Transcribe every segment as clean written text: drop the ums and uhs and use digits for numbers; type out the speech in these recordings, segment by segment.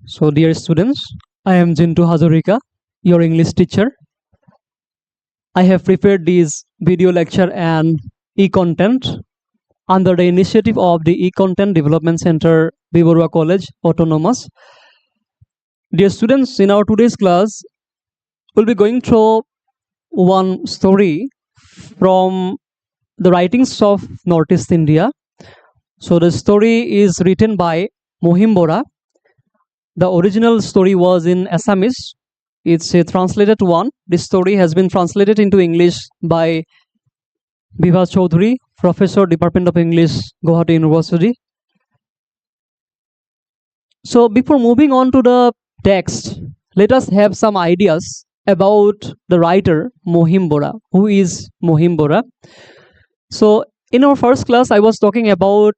So, dear students, I am JINTU HAZARIKA, your English teacher. I have prepared this video lecture and e-content under the initiative of the E-Content Development Center, Borooah College, Autonomous. Dear students, in our today's class, we'll be going through one story from the writings of Northeast India. So, the story is written by Mahim Bora. The original story was in Assamese. It's a translated one. This story has been translated into English by Viva Chaudhary, Professor, Department of English, Guwahati University. So before moving on to the text, let us have some ideas about the writer Mahim Bora. Who is Mahim Bora? So in our first class, I was talking about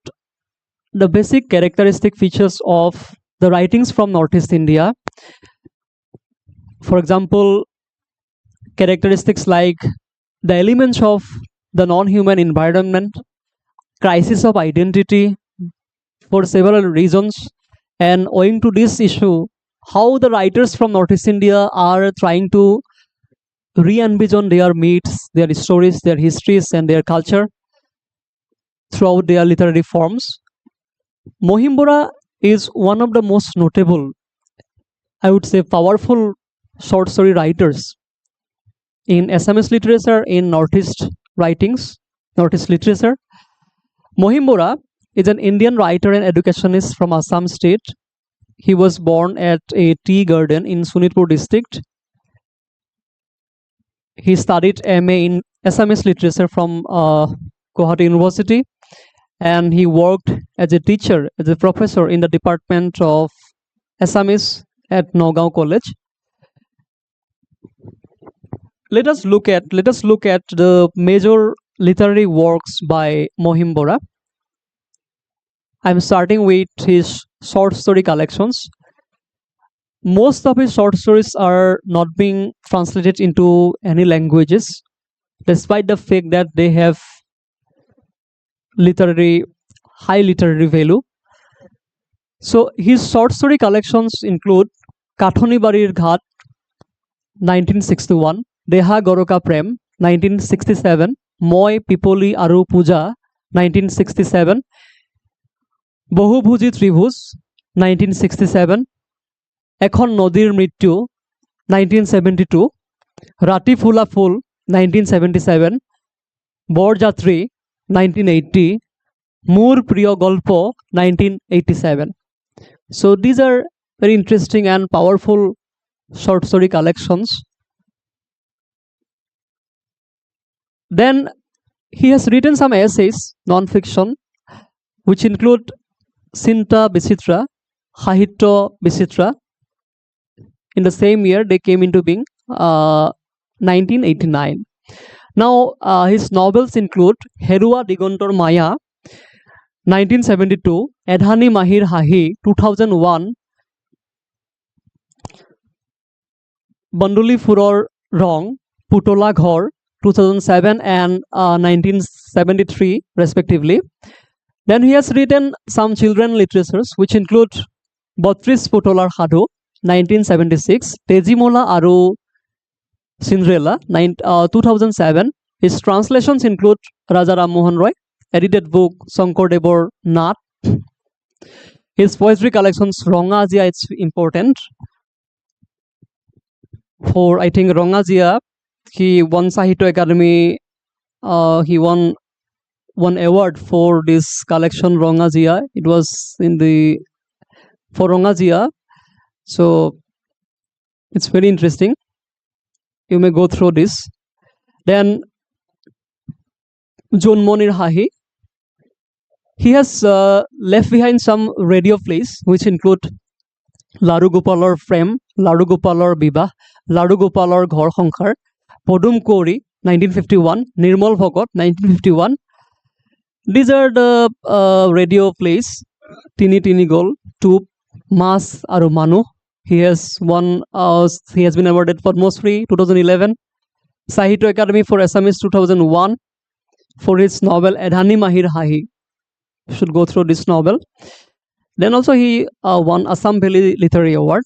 the basic characteristic features of the writings from Northeast India. For example, characteristics like the elements of the non-human environment, crisis of identity for several reasons, and owing to this issue, how the writers from Northeast India are trying to re-envision their myths, their stories, their histories, and their culture throughout their literary forms. Mahim Bora is one of the most notable, I would say, powerful short story writers in Assamese literature, in Northeast writings, Northeast literature. Mahim Bora is an Indian writer and educationist from Assam state. He was born at a tea garden in Sonitpur district. He studied MA in Assamese literature from Guwahati University, and he worked as a teacher, as a professor in the Department of Assamese at Nagaon College. Let us look at the major literary works by Mahim Bora. I'm starting with his short story collections. Most of his short stories are not being translated into any languages, despite the fact that they have high literary value. So his short story collections include Kathoni Barir Ghat, 1961, Deha Goroka Prem, 1967, Moi Pipoli Aru Puja, 1967, Bohubhuji Tribhuj, 1967, Ekhon Nodir Mrityu, 1972, Rati Phula Phul, 1977, Borjatri, 1980, Moor Priyo Golpo, 1987. So these are very interesting and powerful short story collections. Then he has written some essays, non-fiction, which include Sinta Bichitra, Sahitya Bichitra. In the same year, they came into being, 1989. Now, his novels include Herua Digontor Maya, 1972, Edhani Mahir Hahi, 2001, Banduli Furor Rong, Putola Ghor, 2007 and 1973 respectively. Then he has written some children literatures which include Botris Putolar Hadu, 1976, Tejimola Aru Cinderella, 2007. His translations include Raja Ram Mohan Roy, edited book Shankar Devor Nath. His poetry collections, Rongazia, it's important. For, I think, Rongazia, he won Sahitya Academy, he won one award for this collection, Rongazia. It was for Rongazia. So it's very interesting. You may go through this. Then John Monir Hahi. He has left behind some radio plays which include Laru Gopalar Frame, Laru Gopalar Bibah, Laru Gopalar Ghor Sankar, Podum Kori, 1951, Nirmal Bhagat, 1951. These are the radio plays. Tini Tini Gol, Tup, Mas Aru Manu. He has been awarded for Padma 2011, Sahitya Academy for Assamese 2001 for his novel Edhani Mahir Hahi. You should go through this novel. Then also he won Assam Valley Literary Award.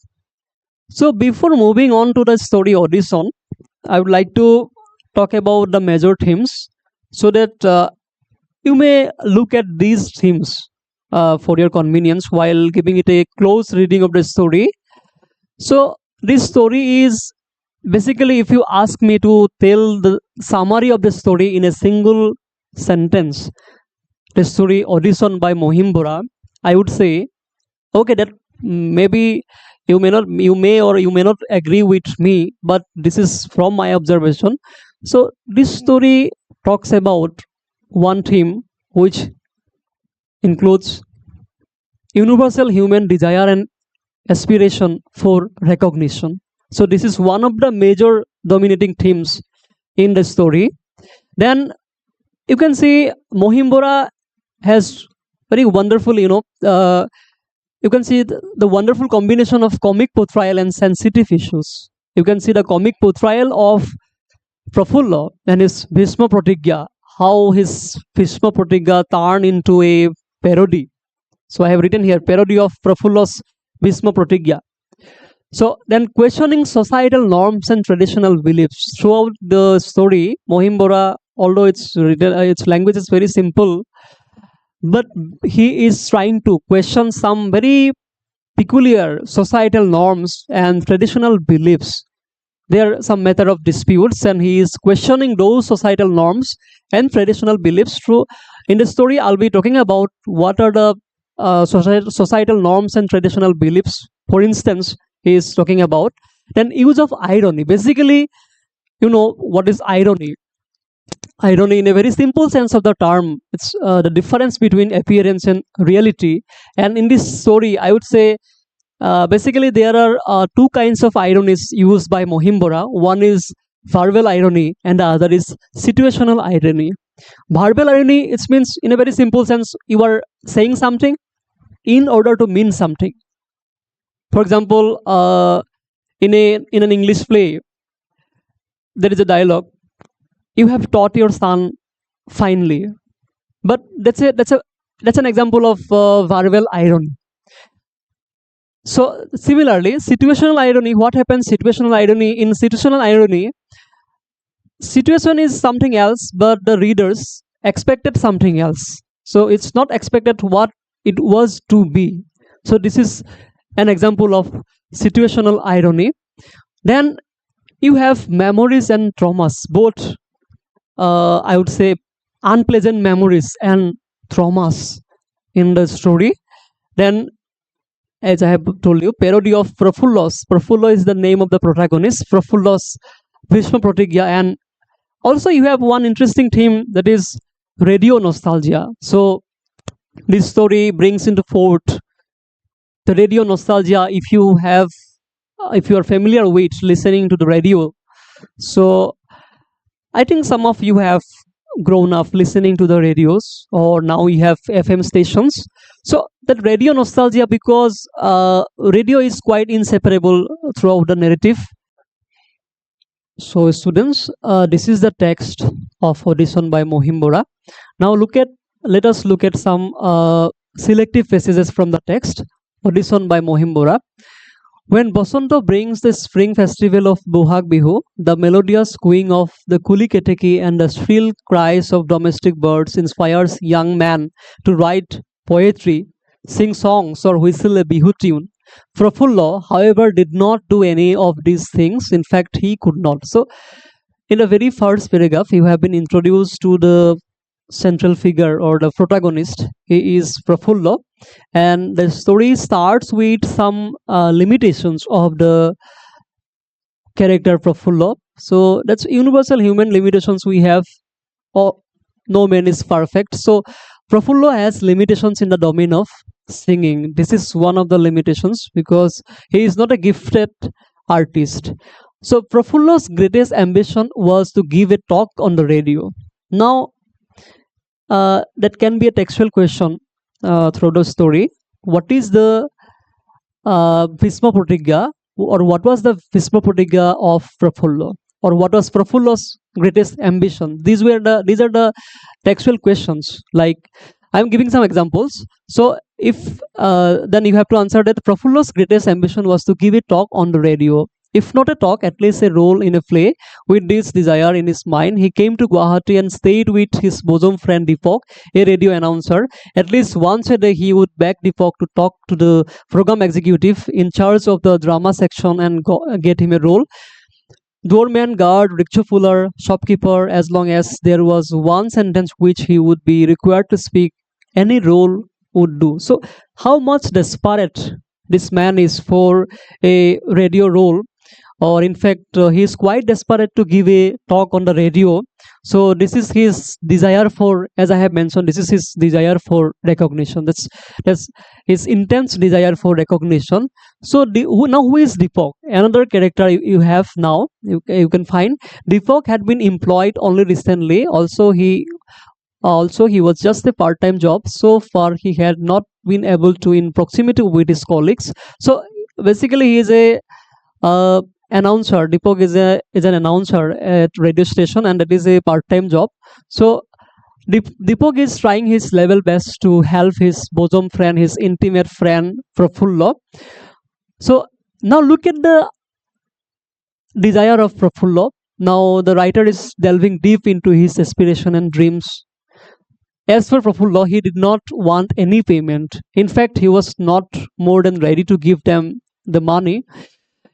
So before moving on to the story Audition, I would like to talk about the major themes so that you may look at these themes for your convenience while giving it a close reading of the story. So this story is basically, if you ask me to tell the summary of the story in a single sentence, the story Audition by Mahim Bora, I would say, okay, that maybe you may or you may not agree with me, but this is from my observation. So this story talks about one theme which includes universal human desire and aspiration for recognition. So this is one of the major dominating themes in the story. Then you can see Mahim Bora has very wonderful, you can see the wonderful combination of comic portrayal and sensitive issues. You can see the comic portrayal of Prafulla and his Bhishma Pratigya, how his Bhishma Pratigya turned into a parody. So I have written here parody of Prafulla's Bhishma Pratigya. So then questioning societal norms and traditional beliefs throughout the story, Mahim Bora, although its language is very simple, but he is trying to question some very peculiar societal norms and traditional beliefs. There are some matter of disputes, and he is questioning those societal norms and traditional beliefs. Through in the story, I'll be talking about what are the societal norms and traditional beliefs. For instance, he is talking about then use of irony. Basically, you know what is irony. Irony, in a very simple sense of the term, it's the difference between appearance and reality. And in this story, I would say basically there are two kinds of ironies used by Mahim Bora. One is verbal irony, and the other is situational irony. Verbal irony, it means in a very simple sense, you are saying something in order to mean something. For example, in an English play, there is a dialogue. You have taught your son finely, but that's an example of verbal irony. So similarly, situational irony. What happens? Situational irony. In situational irony, situation is something else, but the readers expected something else. So it's not expected what it was to be. So this is an example of situational irony. Then you have memories and traumas, both I would say unpleasant memories and traumas in the story. Then, as I have told you, parody of Prafulla's. Prafulla is the name of the protagonist. Prafulla's Bhishma Pratigya, and also you have one interesting theme, that is radio nostalgia. So this story brings into forth the radio nostalgia. If you are familiar with listening to the radio, so I think some of you have grown up listening to the radios, or now you have FM stations. So that radio nostalgia, because radio is quite inseparable throughout the narrative. So students, this is the text of Audition by Mahim Bora. Now let us look at some selective passages from the text. Audition by Mahim Bora. When Basanto brings the spring festival of Bohag Bihu, the melodious cooing of the kuli keteki and the shrill cries of domestic birds inspires young men to write poetry, sing songs, or whistle a bihu tune. Prafulla, however, did not do any of these things. In fact, he could not. So, in the very first paragraph, you have been introduced to the central figure or the protagonist. He is Prafulla, and the story starts with some limitations of the character Prafulla. So that's universal human limitations we have. Oh, no man is perfect. So Prafulla has limitations in the domain of singing. This is one of the limitations because he is not a gifted artist. So Prafulla's greatest ambition was to give a talk on the radio. Now that can be a textual question through the story. What is the Bhishma Pratigya, or what was the Bhishma Pratigya of Prafulla, or what was Prafulla's greatest ambition? These are the textual questions. Like, I'm giving some examples. So if then you have to answer that Prafullo's greatest ambition was to give a talk on the radio. If not a talk, at least a role in a play. With this desire in his mind, he came to Guwahati and stayed with his bosom friend Deepak, a radio announcer. At least once a day, he would beg Deepak to talk to the program executive in charge of the drama section and get him a role. Doorman, guard, rickshaw puller, shopkeeper, as long as there was one sentence which he would be required to speak, any role would do. So, how much desperate this man is for a radio role, or in fact, he is quite desperate to give a talk on the radio. So, this is his desire for, as I have mentioned, this is his desire for recognition. That's his intense desire for recognition. So, who is Deepak? Another character you have now, you can find. Deepak had been employed only recently. Also, he was just a part-time job. So far, he had not been able to in proximity with his colleagues. So basically, he is a announcer. Deepak is an announcer at radio station, and that is a part-time job. So Deepak is trying his level best to help his bosom friend, his intimate friend Prafullo. So now look at the desire of Prafullo. Now the writer is delving deep into his aspiration and dreams. As for Prafullo, he did not want any payment. In fact, he was not more than ready to give them the money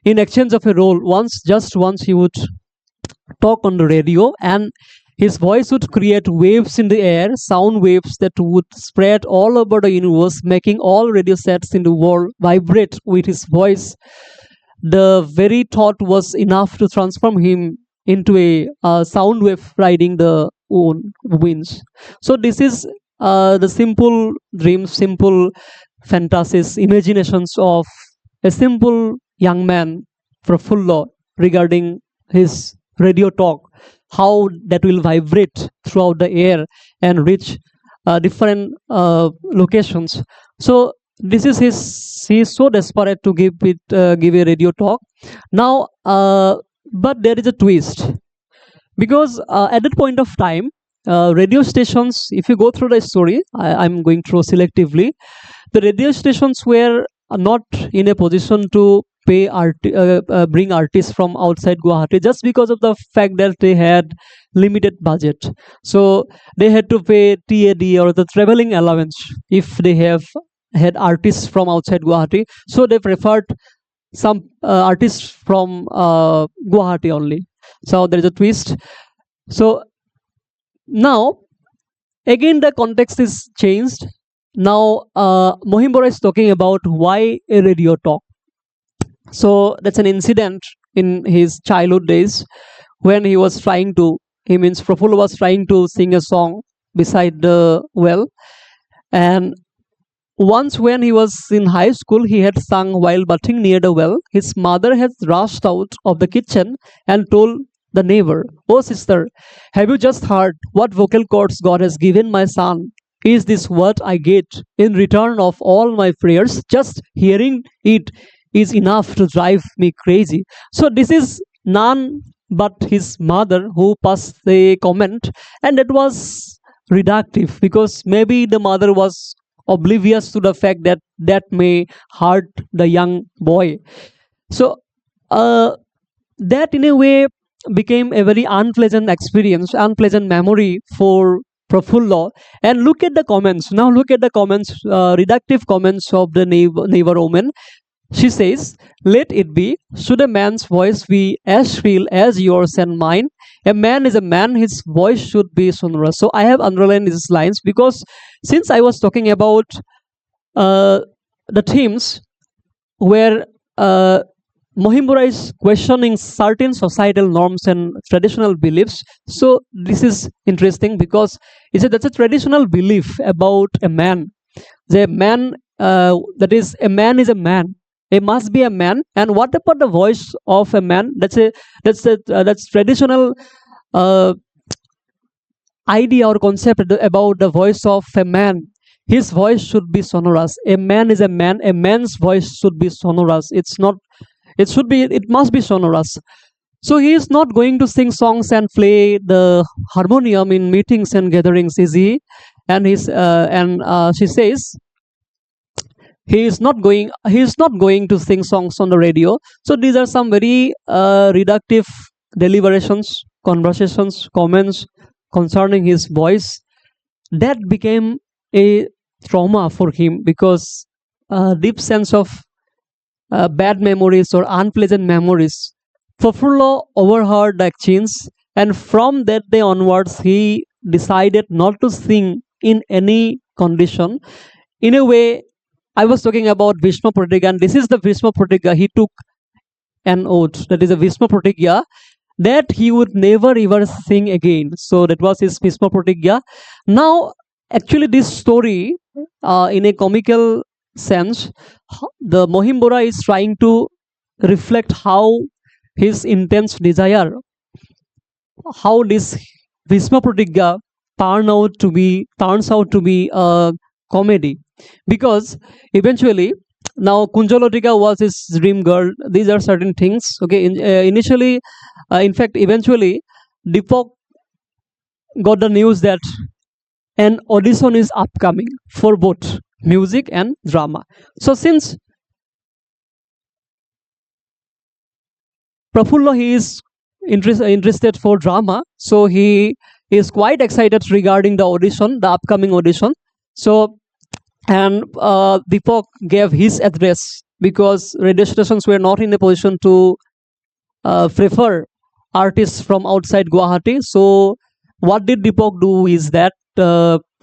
in exchange of a role. Just once, he would talk on the radio, and his voice would create waves in the air, sound waves that would spread all over the universe, making all radio sets in the world vibrate with his voice. The very thought was enough to transform him into a sound wave riding the winds. So this is the simple dreams, simple fantasies, imaginations of a simple young man, Prafullo, regarding his radio talk, how that will vibrate throughout the air and reach different locations. So this is he is so desperate to give a radio talk. Now, but there is a twist, because at that point of time, radio stations, if you go through the story, I'm going through selectively, the radio stations were not in a position to bring artists from outside Guwahati, just because of the fact that they had limited budget. So they had to pay TAD, or the traveling allowance, if they have had artists from outside Guwahati. So they preferred some artists from Guwahati only. So there is a twist. So now again the context is changed. Now Mahim Bora is talking about why a radio talk. So that's an incident in his childhood days when he was trying to, he means Prafullo was trying to sing a song beside the well, and once when he was in high school, he had sung while bathing near the well. His mother had rushed out of the kitchen and told the neighbor, "Oh sister, have you just heard what vocal cords God has given my son? Is this what I get in return of all my prayers? Just hearing it is enough to drive me crazy." So this is none but his mother who passed the comment, and it was reductive, because maybe the mother was oblivious to the fact that that may hurt the young boy. So that in a way became a very unpleasant experience, unpleasant memory for Prafullo. And look at the comments. Now look at the comments, reductive comments of the neighbor woman. She says, "Let it be. Should a man's voice be as shrill as yours and mine? A man is a man, his voice should be sonorous." So I have underlined these lines because since I was talking about the themes where Mahim Bora is questioning certain societal norms and traditional beliefs, so this is interesting because he said that's a traditional belief about a man. The man, that is, a man is a man. It must be a man. And what about the voice of a man? That's traditional idea or concept about the voice of a man. His voice should be sonorous. A man is a man. A man's voice should be sonorous. It's not. It should be. It must be sonorous. So he is not going to sing songs and play the harmonium in meetings and gatherings, is he? And she says, he is not going to sing songs on the radio. So these are some very reductive deliberations, conversations, comments concerning his voice that became a trauma for him, because a deep sense of bad memories or unpleasant memories. Fafurlo overheard the exchange, and from that day onwards, he decided not to sing in any condition. In a way, I was talking about Bhishma Pratigya, and this is the Bhishma Pratigya. He took an oath, that is a Bhishma Pratigya, that he would never ever sing again. So that was his Bhishma Pratigya. Now, actually, this story, in a comical sense, the Mahim Bora is trying to reflect how his intense desire, how this Bhishma Pratigya turns out to be a comedy, because eventually, now Kunjalatika was his dream girl. These are certain things. Okay, initially, in fact, eventually, Deepak got the news that an audition is upcoming for both music and drama. So since Prafullo, he is interested for drama, so he is quite excited regarding the audition, the upcoming audition. So, and Deepak gave his address, because radio stations were not in a position to prefer artists from outside Guwahati. So what did Deepak do is that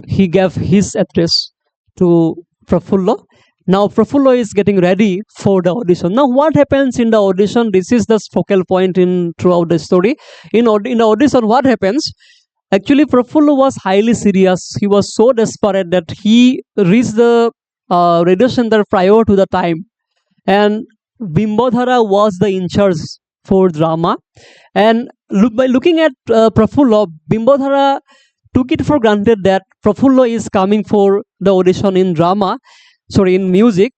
he gave his address to Prafullo. Now Prafullo is getting ready for the audition. Now what happens in the audition? This is the focal point in throughout the story. In the audition, what happens? Actually, Prafullo was highly serious. He was so desperate that he reached the radio center prior to the time, and Bimbodhara was the in charge for drama. And by looking at Prafullo, Bimbodhara took it for granted that Prafullo is coming for the audition in in music,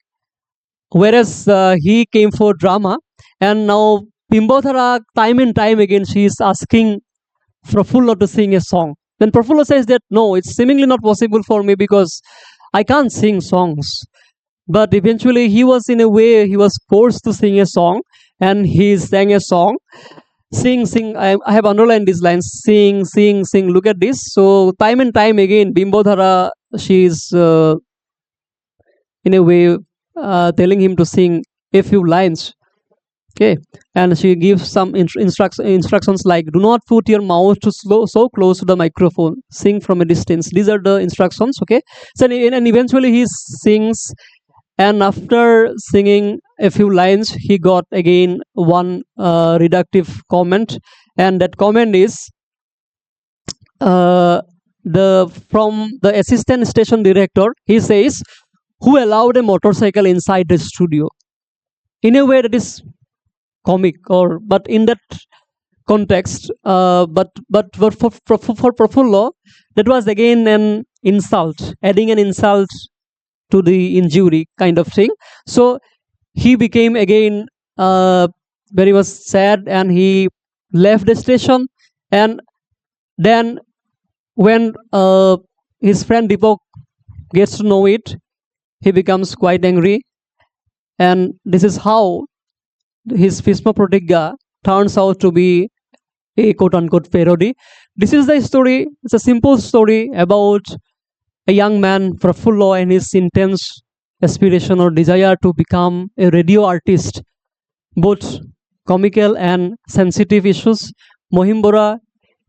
whereas he came for drama. And now Bimbodhara, time and time again, she is asking Prafullo to sing a song. Then Prafullo says that no, it's seemingly not possible for me because I can't sing songs. But eventually, he was forced to sing a song, and he sang a song. Sing, sing. I have underlined these lines. Sing, sing, sing. Look at this. So time and time again, Bimbodhara, she is in a way telling him to sing a few lines. Okay, and she gives some instructions like, do not put your mouth so close to the microphone, sing from a distance. These are the instructions. Okay, so and eventually he sings, and after singing a few lines, he got again one reductive comment, and that comment is from the assistant station director. He says, who allowed a motorcycle inside the studio? In a way that is comic, but in that context, but for Prafullo, that was again an insult, adding an insult to the injury kind of thing. So he became again very much sad, and he left the station. And then when his friend Deepak gets to know it, he becomes quite angry, and this is how his Bhishma Pratigya turns out to be a quote-unquote parody. This is the story. It's a simple story about a young man, Prafullo, and his intense aspiration or desire to become a radio artist, both comical and sensitive issues. Mahim Bora,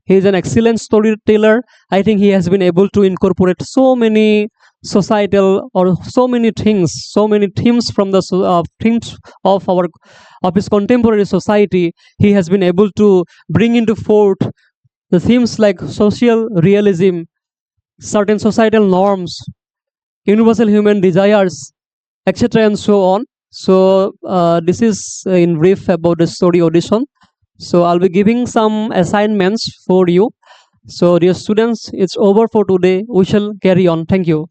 he is an excellent storyteller. I think he has been able to incorporate so many societal or so many themes from the themes of his contemporary society. He has been able to bring into forth the themes like social realism, certain societal norms, universal human desires, etc., and so on. So this is in brief about the story Audition. So I'll be giving some assignments for you. So dear students, it's over for today. We shall carry on. Thank you.